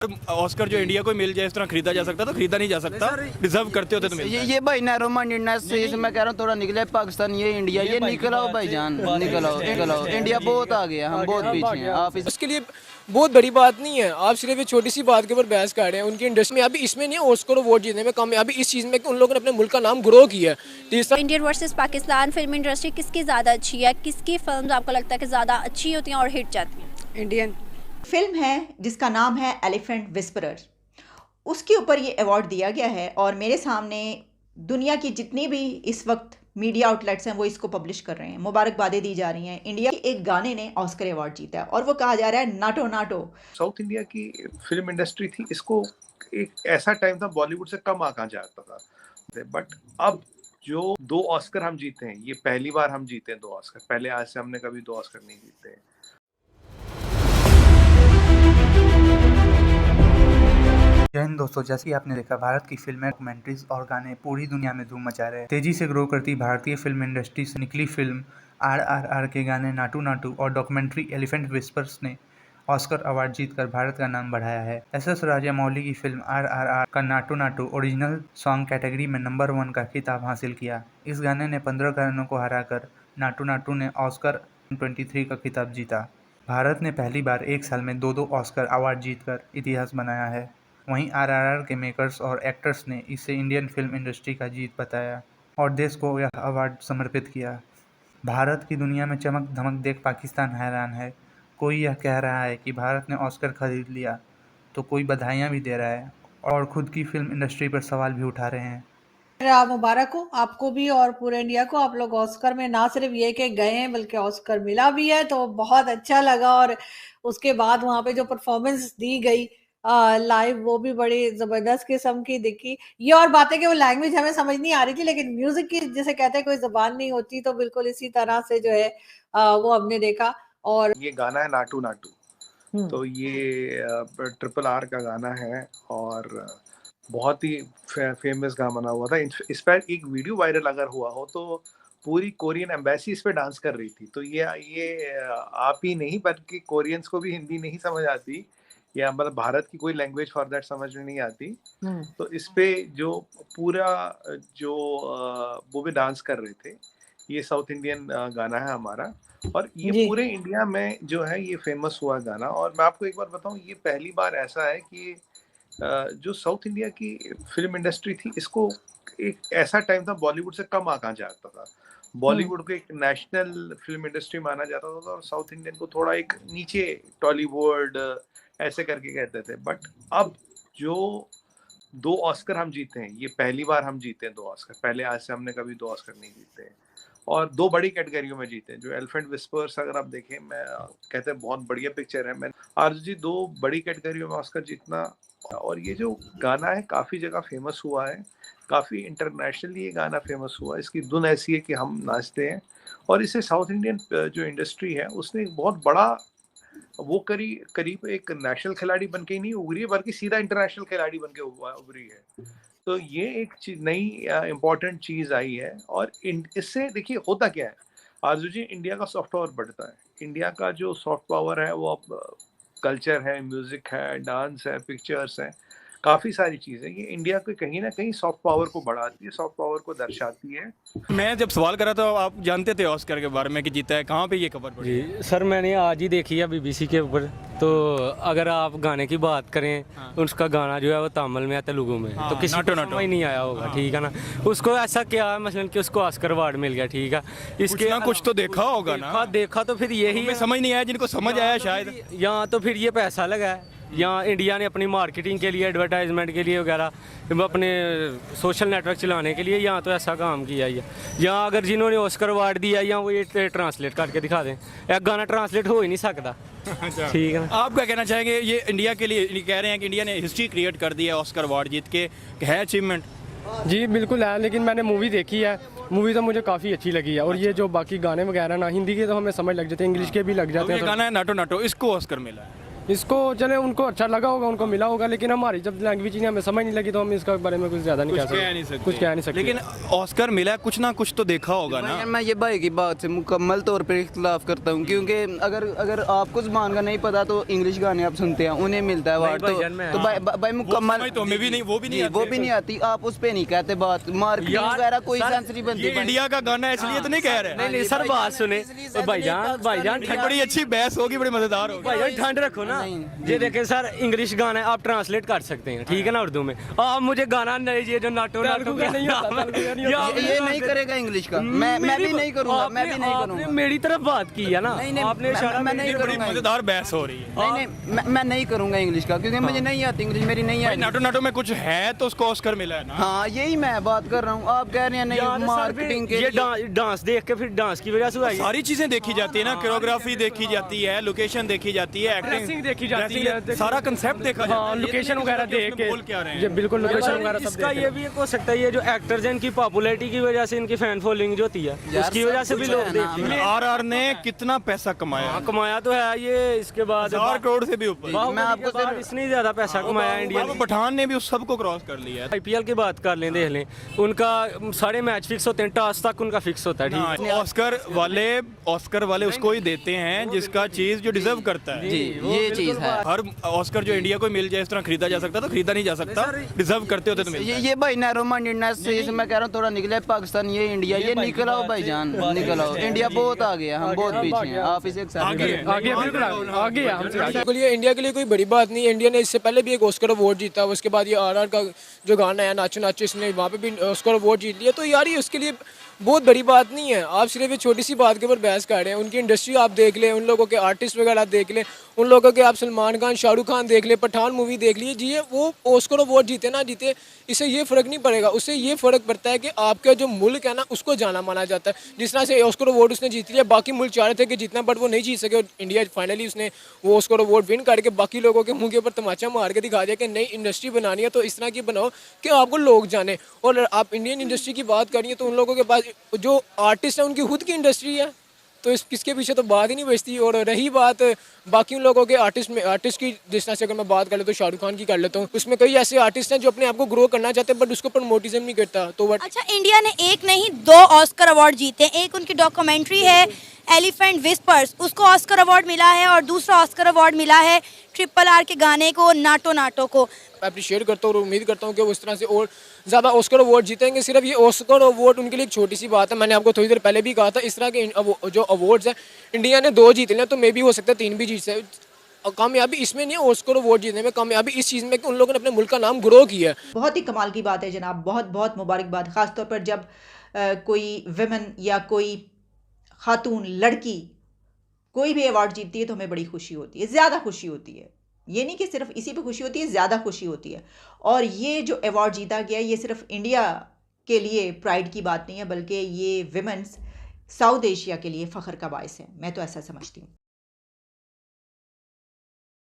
Oscar जो India को मिल जाए इस तरह खरीदा जा सकता तो खरीदा नहीं जा सकता, डिजर्व करते होते तो मिल जाए। ये भाई नैरो माइंडेडनेस से इसमें कह रहा हूँ थोड़ा निकले पाकिस्तान ये इंडिया ये निकलाओ भाईजान निकलाओ इंडिया बहुत आ गया हम बहुत पीछे हैं आप उसके लिए बहुत बड़ी बात नहीं है। आप सिर्फ एक छोटी सी बात के ऊपर बहस कर रहे हैं। उनकी इंडस्ट्री में अभी इसमें नहीं है ऑस्कर अवार्ड जीतने में कम है, अभी इस चीज़ में कि उन लोगों ने अपने मुल्क का नाम ग्रो किया है। Indian versus Pakistan film industry किसकी ज़्यादा अच्छी है, किसकी फिल्म आपको लगता है कि ज़्यादा अच्छी होती हैं और हिट जाती हैं? इंडियन फिल्म है जिसका नाम है एलिफेंट विस्परर, उसके ऊपर ये अवार्ड दिया गया है और मेरे सामने दुनिया की जितनी भी इस वक्त मीडिया आउटलेट्स हैं वो इसको पब्लिश कर रहे हैं, मुबारकबादें दी जा रही हैं। इंडिया के एक गाने ने ऑस्कर अवार्ड जीता है और वो कहा जा रहा है नाटो नाटो। साउथ इंडिया की फिल्म इंडस्ट्री थी, इसको एक ऐसा टाइम था बॉलीवुड से कम आंका जाता था, बट अब जो 2 ऑस्कर हम जीते हैं, ये पहली बार हम जीते हैं 2 ऑस्कर। पहले आज से हमने कभी 2 ऑस्कर नहीं जीते हैं। जय हिंद दोस्तों, जैसे कि आपने देखा भारत की फिल्में, डॉक्यूमेंट्रीज और गाने पूरी दुनिया में धूम मचा रहे हैं। तेजी से ग्रो करती भारतीय फिल्म इंडस्ट्री से निकली फिल्म RRR के गाने नाटू नाटू और डॉक्यूमेंट्री एलिफेंट विस्पर्स ने ऑस्कर अवार्ड जीतकर भारत का नाम बढ़ाया है। SS राजामौली की फिल्म RRR का Naatu Naatu original song category में नंबर 1 का खिताब हासिल किया। इस गाने ने 15 गानों को हराकर नाटू नाटू ने ऑस्कर 23 का खिताब जीता। भारत ने पहली बार एक साल में 2 ऑस्कर अवार्ड जीतकर इतिहास बनाया है। वहीं RRR के मेकर्स और एक्टर्स ने इसे इंडियन फिल्म इंडस्ट्री का जीत बताया और देश को यह अवार्ड समर्पित किया। भारत की दुनिया में चमक धमक देख पाकिस्तान हैरान है। कोई यह कह रहा है कि भारत ने ऑस्कर खरीद लिया, तो कोई बधाइयाँ भी दे रहा है और खुद की फिल्म इंडस्ट्री पर सवाल भी उठा रहे हैं। मुबारक हो आपको भी और पूरे इंडिया को। आप लोग ऑस्कर में ना सिर्फ ये कि गए हैं बल्कि ऑस्कर मिला भी है, तो बहुत अच्छा लगा। और उसके बाद वहाँ पे जो परफॉर्मेंस दी गई लाइव, वो भी बड़ी जबरदस्त किस्म की दिखी। ये और बातें कि वो लैंग्वेज हमें समझ नहीं आ रही थी, लेकिन म्यूजिक की जैसे कहते हैं कोई जबान नहीं होती, तो बिल्कुल इसी तरह से जो है वो हमने देखा। और ये गाना है नाटू नाटू, तो ये RRR का गाना है और बहुत ही फेमस गाना बना हुआ था। इस पर एक वीडियो वायरल अगर हुआ हो तो पूरी कोरियन एम्बेसी इस पे डांस कर रही थी। तो ये आप ही नहीं बल्कि कोरियंस को भी हिंदी नहीं समझ आती, या मतलब भारत की कोई लैंग्वेज फॉर दैट समझ में नहीं आती। तो इस पे जो पूरा जो वो भी डांस कर रहे थे। ये साउथ इंडियन गाना है हमारा और ये पूरे इंडिया में जो है ये फेमस हुआ गाना। और मैं आपको एक बार बताऊं, ये पहली बार ऐसा है कि जो साउथ इंडिया की फिल्म इंडस्ट्री थी, इसको एक ऐसा टाइम था बॉलीवुड से कम आंका जाता था। बॉलीवुड को एक नेशनल फिल्म इंडस्ट्री माना जाता था और साउथ इंडियन को थोड़ा एक नीचे टॉलीवुड ऐसे करके कहते थे। बट अब जो 2 ऑस्कर हम जीते हैं, ये पहली बार हम जीते हैं 2 ऑस्कर। पहले आज से हमने कभी 2 ऑस्कर नहीं जीते हैं और 2 बड़ी कैटेगरियों में जीते हैं। जो एलिफेंट विस्पर्स अगर आप देखें, मैं कहते हैं बहुत बढ़िया पिक्चर है। मैं आरजू जी 2 बड़ी कैटेगरियों में ऑस्कर जीतना, और ये जो गाना है काफ़ी जगह फेमस हुआ है, काफ़ी इंटरनेशनली ये गाना फेमस हुआ। इसकी धुन ऐसी है कि हम नाचते हैं और इसे साउथ इंडियन जो इंडस्ट्री है उसने एक बहुत बड़ा वो करीब एक नेशनल खिलाड़ी बन के ही नहीं उभरी है, बल्कि सीधा इंटरनेशनल खिलाड़ी बन के उभरी है। तो ये एक नई इम्पोर्टेंट चीज़ आई है। और इससे देखिए होता क्या है आरजू जी, इंडिया का सॉफ्ट पावर बढ़ता है। इंडिया का जो सॉफ्ट पावर है वो अब कल्चर है, म्यूजिक है, डांस है, पिक्चर्स हैं, काफ़ी सारी चीज़ें। ये इंडिया को कहीं ना कहीं सॉफ्ट पावर को बढ़ाती है, सॉफ्ट पावर को दर्शाती है। मैं जब सवाल करा तो आप जानते थे ऑस्कर के बारे में कि जीता है, कहाँ पे ये खबर पड़ी? जी सर, मैंने आज ही देखी है BBC के ऊपर। तो अगर आप गाने की बात करें, उसका गाना जो है वो तमिल में है, तेलुगु में, तो किसी को समझ नहीं आया होगा, ठीक है ना। उसको ऐसा क्या है मसलन कि उसको ऑस्कर अवार्ड मिल गया, ठीक है। इसके कुछ तो देखा होगा ना। देखा तो फिर यही समझ नहीं आया, जिनको समझ आया शायद। यहाँ तो फिर ये पैसा लगा है, यहाँ इंडिया ने अपनी मार्केटिंग के लिए, एडवर्टाइजमेंट के लिए वगैरह, अपने सोशल नेटवर्क चलाने के लिए यहाँ तो ऐसा काम किया ही है। यहाँ अगर जिन्होंने ऑस्कर अवार्ड दिया, यहाँ वो ये ट्रांसलेट करके दिखा दें, एक गाना ट्रांसलेट हो ही नहीं सकता। ठीक है ना। आप क्या कहना चाहेंगे, ये इंडिया के लिए कह रहे हैं कि इंडिया ने हिस्ट्री क्रिएट कर दी है ऑस्कर अवार्ड जीत के, है अचीवमेंट? जी बिल्कुल है, लेकिन मैंने मूवी देखी है, मूवी तो मुझे काफ़ी अच्छी लगी है। और ये जो बाकी गाने वगैरह ना, हिंदी के तो हमें समझ लग जाते हैं, इंग्लिश के भी लग जाते हैं। गाना है नाटो नाटो, इसको ऑस्कर मिला है। इसको चले उनको अच्छा लगा होगा, उनको मिला होगा, लेकिन हमारी जब लैंग्वेज ही हमें समझ नहीं लगी तो हम इसके बारे में कुछ ज़्यादा नहीं कह सकते, कुछ कह नहीं सकते। लेकिन ऑस्कर मिला है, कुछ ना कुछ तो देखा होगा ना। मैं ये भाई की बात से मुकम्मल तौर पर इख्तलाफ करता हूँ, क्योंकि अगर आपको ज़बान का नहीं पता तो इंग्लिश गाने आप सुनते हैं, उन्हें मिलता है अवार्ड, तो भाई मुकम्मल तो हमें भी नहीं, वो भी नहीं आती, आप उस पे नहीं कहते बात, मार्केटिंग वगैरह कोई सेंस नहीं बनती। ये इंडिया का गाना है इसलिए तो नहीं कह रहे। नहीं सर, बात सुने भाईजान, बड़ी अच्छी बहस होगी, बड़ी मजेदार होगी। भाईजान ठंड रखो ना, ये देखें सर, इंग्लिश गाना है, आप ट्रांसलेट कर सकते हैं, ठीक है ना, उर्दू में। आप मुझे गाना नहीं, जो नाटो नाटो का नहीं ये नहीं करेगा इंग्लिश का, मैं भी नहीं करूंगा, मैं भी नहीं करूंगा। मेरी तरफ बात की है ना आपने, मैं नहीं करूंगा। मजेदार बहस हो रही है। नहीं, मैं नहीं करूंगा इंग्लिश का, क्योंकि मुझे नहीं आती इंग्लिश, मेरी नहीं आती। नाटो नाटो में कुछ है तो उसको ऑस्कर मिला है ना। हाँ, यही मैं बात कर रहा हूँ, आप कह रहे हैं नहीं मार्केटिंग के ये डांस देख के, फिर डांस की वजह से सारी चीजें देखी जाती है ना, कोरियोग्राफी देखी जाती है, लोकेशन देखी जाती है, ड्रेसिंग देखी जाती है, सारा कंसेप्ट देखा जाता है, लोकेशन वगैरह देख के बोल क्या रहे हैं। ये बिल्कुल लोकेशन वगैरह सब इसका ये भी हो सकता है, ये जो एक्टर्स हैं इनकी पॉपुलैरिटी की वजह से इनकी फैन फॉलोइंग जो होती है उसकी वजह से भी लोग देखते हैं। आरआर ने कितना पैसा कमाया? कमाया तो है ये, इसके बाद 1000 करोड़ से भी ऊपर। मैं आपको सिर्फ इसने ज्यादा पैसा कमाया इंडिया ने। पठान ने भी उस सबको क्रॉस कर लिया है। आईपीएल की बात कर लें, देख लें, उनका सारे मैच फिक्स होते हैं, टॉस तक उनका फिक्स होता है, ठीक है। ऑस्कर वाले उसको ही देते हैं जिसका चीज जो डिजर्व करता है। जी, ये चीज है। हर ऑस्कर जो इंडिया को मिल जाए इस तरह खरीदा जा सकता तो खरीदा नहीं जा सकता, डिजर्व करते होते तो मिलता है। ये भाई नैरो माइंडेडनेस से मैं कह रहा हूँ, थोड़ा निकले पाकिस्तान, ये इंडिया, ये निकल आओ भाईजान, निकल आओ। इंडिया बहुत आगे है, हम बहुत पीछे हैं, आप इसे बिल्कुल ये इंडिया के लिए कोई बड़ी बात नहीं है। इंडिया ने इससे पहले भी एक ऑस्कर अवार्ड जीता, उसके बाद ये आरआर का जो गाना है नाचो नाचो, इसने वहाँ पे भी ऑस्कर अवार्ड जीत लिया। तो यार ये उसके लिए बहुत बड़ी बात नहीं है। आप सिर्फ एक छोटी सी बात के ऊपर बहस कर रहे हैं। उनकी इंडस्ट्री आप देख लें, उन लोगों के आर्टिस्ट वगैरह देख लें, उन लोगों के आप सलमान खान, शाहरुख खान देख लें, पठान मूवी देख लीजिए, वो ऑस्कर अवार्ड जीते ना जीते, इससे ये फ़र्क नहीं पड़ेगा। उससे ये फ़र्क पड़ता है कि आपका जो मुल्क है ना उसको जाना माना जाता है। जिस तरह से ऑस्कर अवार्ड उसने जीत लिया, बाकी मुल्क चाह रहे थे कि जितना, बट वो नहीं जीत सके, और इंडिया फाइनली उसने वो ऑस्कर अवार्ड विन करके बाकी लोगों के मुंह के ऊपर तमाचा मार के दिखा दिया कि नई इंडस्ट्री बनानी है तो इस तरह की बनाओ कि आपको लोग जाने। और आप इंडियन इंडस्ट्री की बात करिए तो उन लोगों के पास जो आर्टिस्ट है उनकी खुद की इंडस्ट्री है, तो किसके पीछे तो बात ही नहीं बचती। और रही बात बाकी उन लोगों के आर्टिस्ट की, जिस तरह से अगर मैं बात कर लेता हूँ शाहरुख खान की कर लेता हूँ, उसमें कई ऐसे आर्टिस्ट हैं जो अपने आप को ग्रो करना चाहते हैं बट उसको प्रमोटिज्म नहीं करता। तो अच्छा, इंडिया ने एक नहीं 2 ऑस्कर अवार्ड जीते हैं। एक उनकी डॉक्यूमेंट्री है एलिफेंट विस्पर्स, उसको ऑस्कर अवार्ड मिला है, और दूसरा ऑस्कर अवार्ड मिला है RRR के गाने को, नाटो नाटो को। अप्रिशिएट करता हूँ और उम्मीद करता हूँ कि वो इस तरह से और ज़्यादा ऑस्कर अवार्ड जीतेंगे। सिर्फ ये ऑस्कर अवार्ड उनके लिए एक छोटी सी बात है। मैंने आपको थोड़ी देर पहले भी कहा था, इस तरह के जो अवार्ड्स हैं इंडिया ने 2 जीत लिए, तो मे भी हो सकता है 3 भी जीत से। कामयाबी इसमें नहीं है ऑस्कर अवार्ड जीतने में, कामयाबी इस चीज़ में कि उन लोगों ने अपने मुल्क का नाम ग्रो किया है। बहुत ही कमाल की बात है जनाब, बहुत बहुत मुबारकबाद। ख़ासतौर पर जब कोई विमेन या कोई खातून, लड़की कोई भी अवार्ड जीतती है तो हमें बड़ी खुशी होती है, ज़्यादा खुशी होती है। ये नहीं कि सिर्फ इसी पे खुशी होती है, ज़्यादा खुशी होती है। और ये जो अवार्ड जीता गया, ये सिर्फ इंडिया के लिए प्राइड की बात नहीं है, बल्कि ये विमेंस साउथ एशिया के लिए फ़ख्र का बायस है। मैं तो ऐसा समझती हूँ।